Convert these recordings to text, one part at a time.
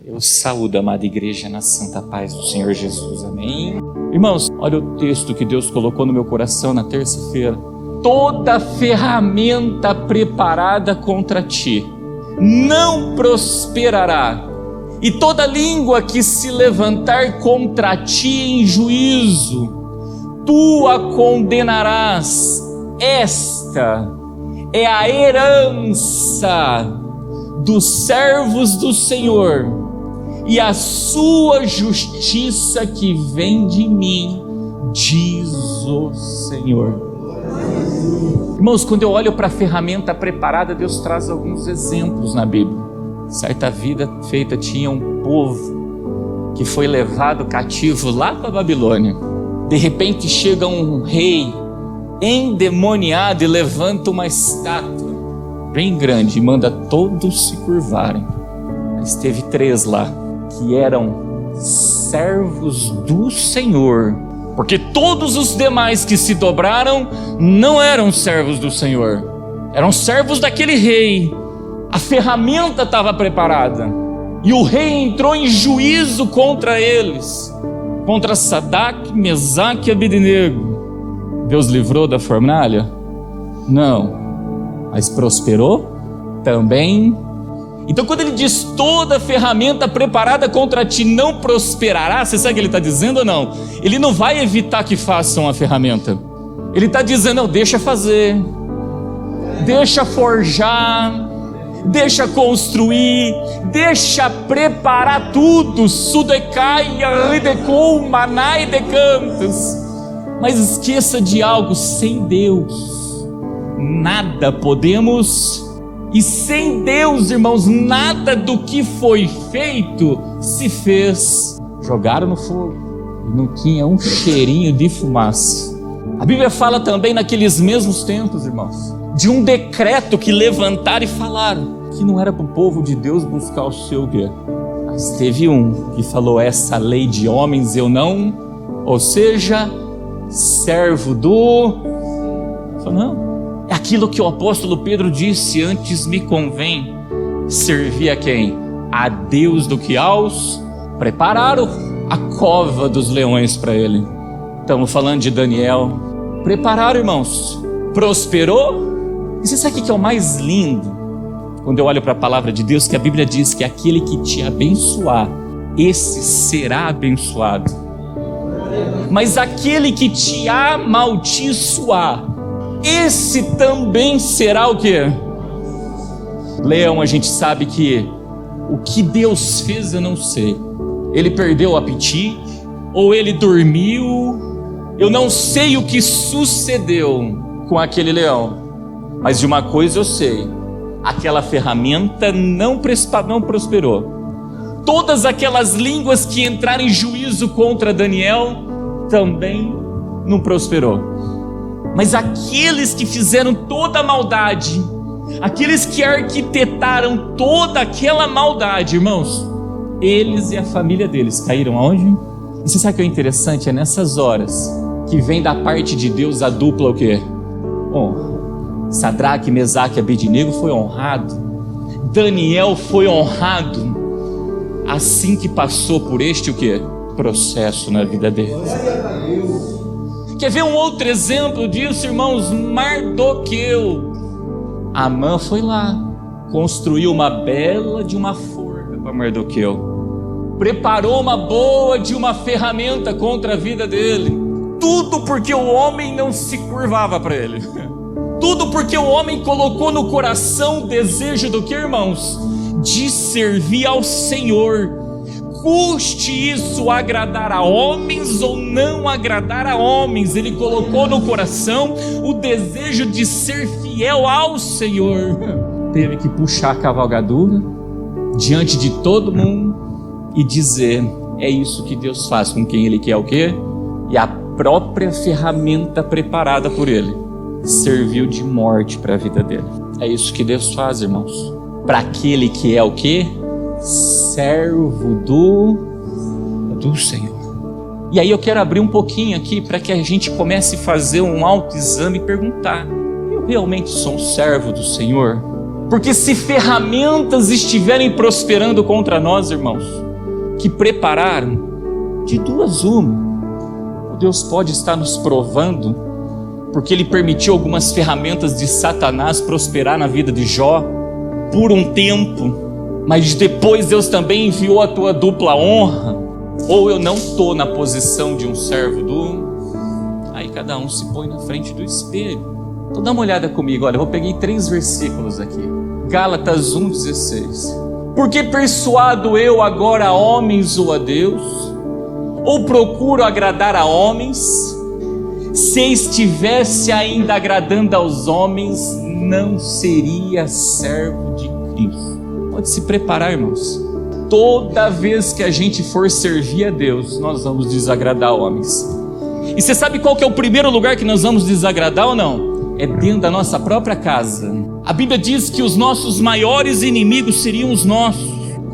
Eu saúdo a amada igreja na santa paz do Senhor Jesus, amém? Irmãos, olha o texto que Deus colocou no meu coração na terça-feira. Toda ferramenta preparada contra ti não prosperará, e toda língua que se levantar contra ti em juízo, tu a condenarás. Esta é a herança dos servos do Senhor, e a sua justiça que vem de mim, diz o Senhor. Irmãos, quando eu olho para a ferramenta preparada, Deus traz alguns exemplos na Bíblia. Certa vida feita tinha um povo que foi levado cativo lá para a Babilônia. De repente chega um rei endemoniado e levanta uma estátua bem grande e manda todos se curvarem. Mas teve 3 lá que eram servos do Senhor, porque todos os demais que se dobraram não eram servos do Senhor, eram servos daquele rei. A ferramenta estava preparada e o rei entrou em juízo contra eles, contra Sadraque, Mesaque e Abednego. Deus livrou da fornalha? Não. Mas prosperou? Também. Então quando ele diz toda ferramenta preparada contra ti não prosperará, você sabe o que ele está dizendo ou não? Ele não vai evitar que façam a ferramenta. Ele está dizendo, não, deixa fazer, deixa forjar, deixa construir, deixa preparar tudo, sudecaia, ridecou, manai de cantos. Mas esqueça de algo, sem Deus nada podemos, e sem Deus, irmãos, nada do que foi feito se fez. Jogaram no fogo e não tinha um cheirinho de fumaça. A Bíblia fala também naqueles mesmos tempos, irmãos, de um decreto que levantaram e falaram que não era para o povo de Deus buscar o seu quê? Mas teve um que falou, essa lei de homens eu não, ou seja, servo do... Falou, não. É aquilo que o apóstolo Pedro disse, antes me convém servir a quem? A Deus do que aos... Prepararam a cova dos leões para ele. Estamos falando de Daniel. Prepararam, irmãos. Prosperou. E você sabe o que é o mais lindo? Quando eu olho para a palavra de Deus, que a Bíblia diz que aquele que te abençoar, esse será abençoado. Mas aquele que te amaldiçoar, esse também será o quê? Leão, a gente sabe que o que Deus fez eu não sei. Ele perdeu o apetite, ou ele dormiu, eu não sei o que sucedeu com aquele leão. Mas de uma coisa eu sei, aquela ferramenta não prosperou. Todas aquelas línguas que entraram em juízo contra Daniel também não prosperou. Mas aqueles que fizeram toda a maldade, aqueles que arquitetaram toda aquela maldade, irmãos, eles e a família deles caíram aonde? E você sabe o que é interessante? É nessas horas que vem da parte de Deus a dupla o quê? Bom, Sadraque, Mesaque e Abednego foi honrado, Daniel foi honrado, assim que passou por este o quê? Processo na vida deles. Quer ver um outro exemplo disso, irmãos? Mardoqueu. Amã foi lá, construiu uma bela de uma forca para Mardoqueu, preparou uma boa de uma ferramenta contra a vida dele. Tudo porque o homem não se curvava para ele. Tudo porque o homem colocou no coração o desejo do que, irmãos? De servir ao Senhor. Custe isso agradar a homens ou não agradar a homens, ele colocou no coração o desejo de ser fiel ao Senhor. Teve que puxar a cavalgadura diante de todo mundo e dizer, é isso que Deus faz com quem Ele quer o quê? E a própria ferramenta preparada por Ele serviu de morte para a vida dele. É isso que Deus faz, irmãos, para aquele que é o quê? Servo do Senhor. E aí eu quero abrir um pouquinho aqui para que a gente comece a fazer um autoexame e perguntar, eu realmente sou um servo do Senhor? Porque se ferramentas estiverem prosperando contra nós, irmãos, que prepararam, de duas uma, Deus pode estar nos provando, porque Ele permitiu algumas ferramentas de Satanás prosperar na vida de Jó, por um tempo, mas depois Deus também enviou a tua dupla honra. Ou eu não estou na posição de um servo aí cada um se põe na frente do espelho. Então dá uma olhada comigo, olha, eu peguei 3 versículos aqui. Gálatas 1,16. Porque persuado eu agora a homens ou a Deus? Ou procuro agradar a homens? Se estivesse ainda agradando aos homens, não seria servo de Cristo. Pode se preparar, irmãos. Toda vez que a gente for servir a Deus, nós vamos desagradar homens. E você sabe qual que é o primeiro lugar que nós vamos desagradar ou não? É dentro da nossa própria casa. A Bíblia diz que os nossos maiores inimigos seriam os nossos.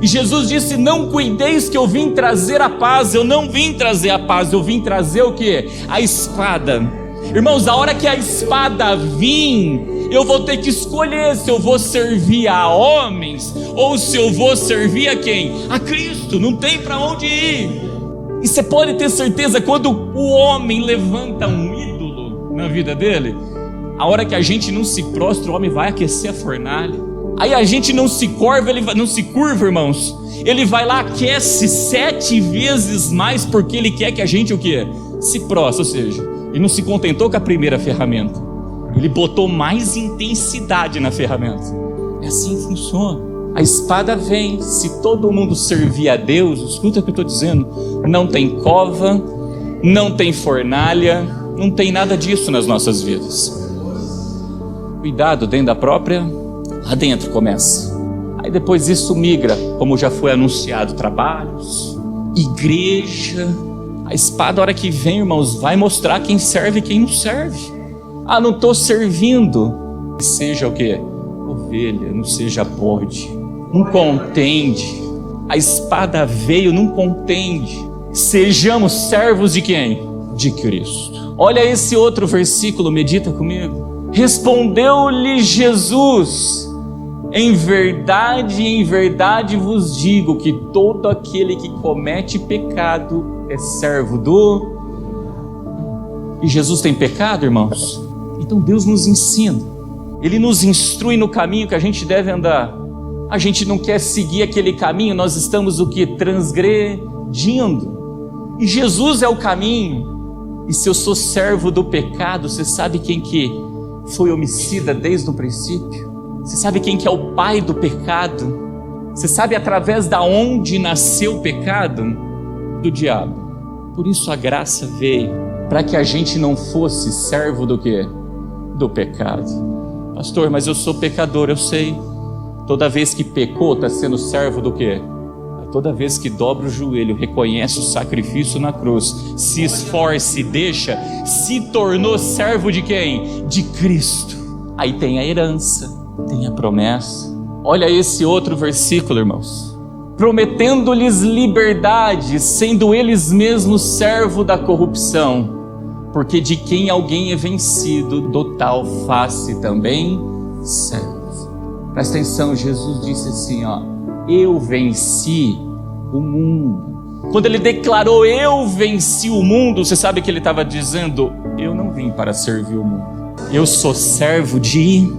E Jesus disse: não cuideis que eu vim trazer a paz. Eu não vim trazer a paz, eu vim trazer o quê? A espada. Irmãos, a hora que a espada vir, eu vou ter que escolher se eu vou servir a homens ou se eu vou servir a quem? A Cristo. Não tem para onde ir. E você pode ter certeza, quando o homem levanta um ídolo na vida dele, a hora que a gente não se prostra, o homem vai aquecer a fornalha. Aí a gente não se curva, irmãos. Ele vai lá, aquece 7 vezes mais, porque ele quer que a gente o quê? Se prostre. Ou seja, ele não se contentou com a primeira ferramenta, ele botou mais intensidade na ferramenta. É assim que funciona. A espada vem. Se todo mundo servir a Deus, escuta o que eu estou dizendo, não tem cova, não tem fornalha, não tem nada disso nas nossas vidas. Cuidado dentro da própria, lá dentro começa. Aí depois isso migra, como já foi anunciado, trabalhos, igreja. A espada, a hora que vem, irmãos, vai mostrar quem serve e quem não serve. Ah, não estou servindo. Seja o quê? Ovelha, não seja bode. Não contende. A espada veio, não contende. Sejamos servos de quem? De Cristo. Olha esse outro versículo, medita comigo. Respondeu-lhe Jesus: em verdade vos digo que todo aquele que comete pecado é servo do... E Jesus tem pecado, irmãos? Então Deus nos ensina, Ele nos instrui no caminho que a gente deve andar. A gente não quer seguir aquele caminho, nós estamos o que? Transgredindo. E Jesus é o caminho. E se eu sou servo do pecado, você sabe quem que foi homicida desde o princípio? Você sabe quem que é o pai do pecado? Você sabe através da onde nasceu o pecado? Do diabo. Por isso a graça veio, para que a gente não fosse servo do quê? Do pecado. Pastor, mas eu sou pecador, eu sei. Toda vez que pecou, está sendo servo do quê? Toda vez que dobra o joelho, reconhece o sacrifício na cruz, se esforça e deixa, se tornou servo de quem? De Cristo. Aí tem a herança, tem a promessa. Olha esse outro versículo, irmãos. Prometendo-lhes liberdade, sendo eles mesmos servo da corrupção, porque de quem alguém é vencido, do tal faz-se também servo. Presta atenção, Jesus disse assim, eu venci o mundo. Quando ele declarou eu venci o mundo, você sabe que ele estava dizendo, eu não vim para servir o mundo, eu sou servo de...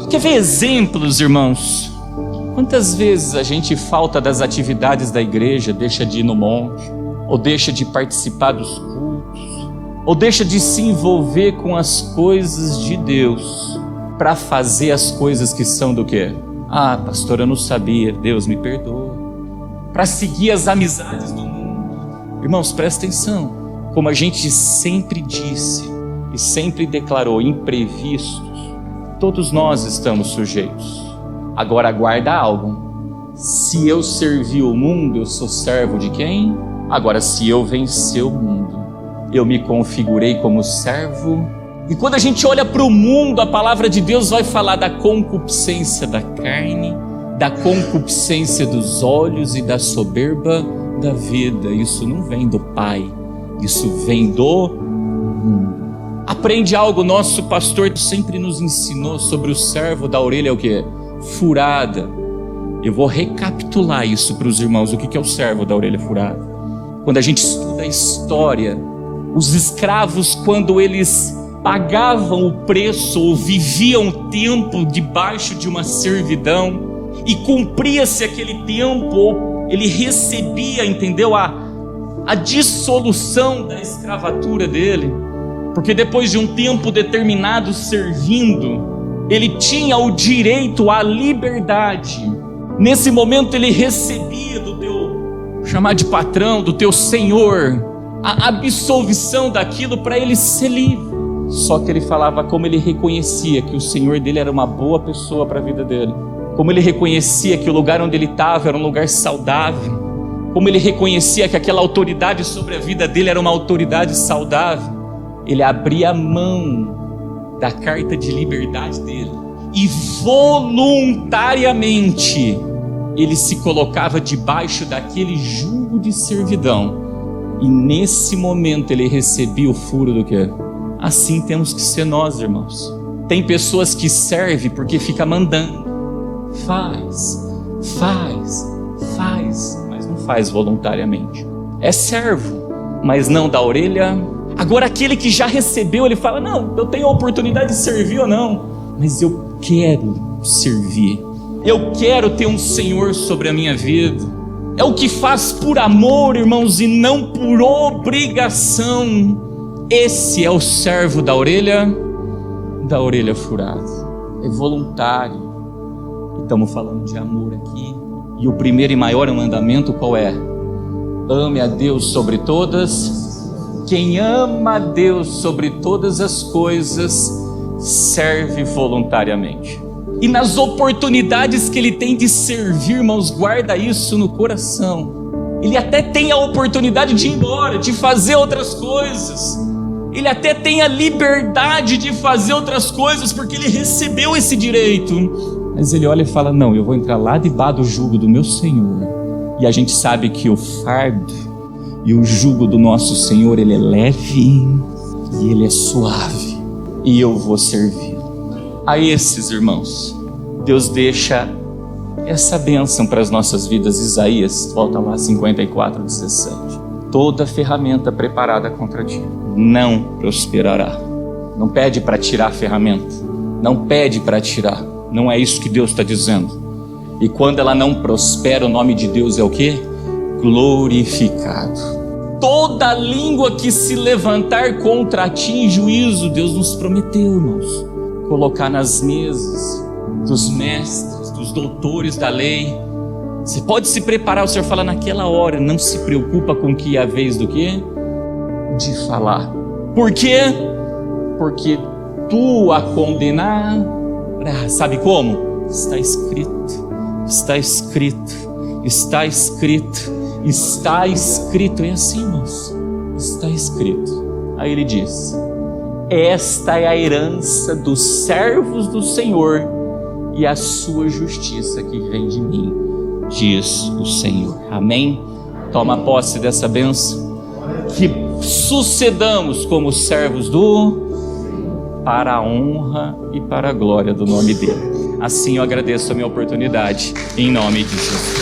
Quer ver exemplos, irmãos? Quantas vezes a gente falta das atividades da igreja, deixa de ir no monte, ou deixa de participar dos cultos, ou deixa de se envolver com as coisas de Deus, para fazer as coisas que são do quê? Ah, pastor, eu não sabia, Deus me perdoa. Para seguir as amizades do mundo. Irmãos, presta atenção. Como a gente sempre disse e sempre declarou, imprevistos, todos nós estamos sujeitos. Agora guarda algo. Se eu servir o mundo, eu sou servo de quem? Agora, se eu vencer o mundo, eu me configurei como servo. E quando a gente olha para o mundo, a palavra de Deus vai falar da concupiscência da carne, da concupiscência dos olhos e da soberba da vida. Isso não vem do Pai, isso vem do mundo. Aprende algo, nosso pastor sempre nos ensinou sobre o servo da orelha, o quê? furada. Eu vou recapitular isso para os irmãos, o que é o servo da orelha furada. Quando a gente estuda a história, os escravos, quando eles pagavam o preço ou viviam tempo debaixo de uma servidão e cumpria-se aquele tempo, ele recebia, entendeu, a dissolução da escravatura dele, porque depois de um tempo determinado servindo, ele tinha o direito à liberdade. Nesse momento ele recebia do teu, chamar de patrão, do teu senhor, a absolvição daquilo para ele ser livre. Só que ele falava como ele reconhecia que o senhor dele era uma boa pessoa para a vida dele, como ele reconhecia que o lugar onde ele estava era um lugar saudável, como ele reconhecia que aquela autoridade sobre a vida dele era uma autoridade saudável. Ele abria a mão da carta de liberdade dele e voluntariamente ele se colocava debaixo daquele jugo de servidão. E nesse momento ele recebia o furo do quê? Assim temos que ser nós, irmãos. Tem pessoas que servem porque fica mandando. Faz, mas não faz voluntariamente. É servo, mas não da orelha. Agora aquele que já recebeu, ele fala, não, eu tenho a oportunidade de servir ou não, mas eu quero servir. Eu quero ter um Senhor sobre a minha vida. É o que faz por amor, irmãos, e não por obrigação. Esse é o servo da orelha furada. É voluntário. Estamos falando de amor aqui. E o primeiro e maior mandamento qual é? Ame a Deus sobre todas. Quem ama a Deus sobre todas as coisas serve voluntariamente. E nas oportunidades que ele tem de servir, irmãos, guarda isso no coração. Ele até tem a oportunidade de ir embora, de fazer outras coisas. Ele até tem a liberdade de fazer outras coisas, porque ele recebeu esse direito. Mas ele olha e fala, não, eu vou entrar lá debaixo do jugo do meu Senhor. E a gente sabe que o fardo e o jugo do nosso Senhor, ele é leve e ele é suave. E eu vou servir. A esses irmãos, Deus deixa essa bênção para as nossas vidas. Isaías, volta lá, 54:17. Toda ferramenta preparada contra ti não prosperará. Não pede para tirar a ferramenta, não pede para tirar, não é isso que Deus está dizendo. E quando ela não prospera, o nome de Deus é o quê? Glorificado. Toda língua que se levantar contra ti em juízo, Deus nos prometeu, irmãos, colocar nas mesas dos mestres, dos doutores da lei. Você pode se preparar, o Senhor fala naquela hora, não se preocupa com que é a vez do quê? De falar. Por quê? Porque tu a condenarás. Sabe como? Está escrito, está escrito, está escrito, está escrito. É assim, irmãos, está escrito. Aí ele diz, esta é a herança dos servos do Senhor e a sua justiça que vem de mim, diz o Senhor. Amém? Toma posse dessa bênção. Que sucedamos como servos para a honra e para a glória do nome dele. Assim eu agradeço a minha oportunidade, em nome de Jesus.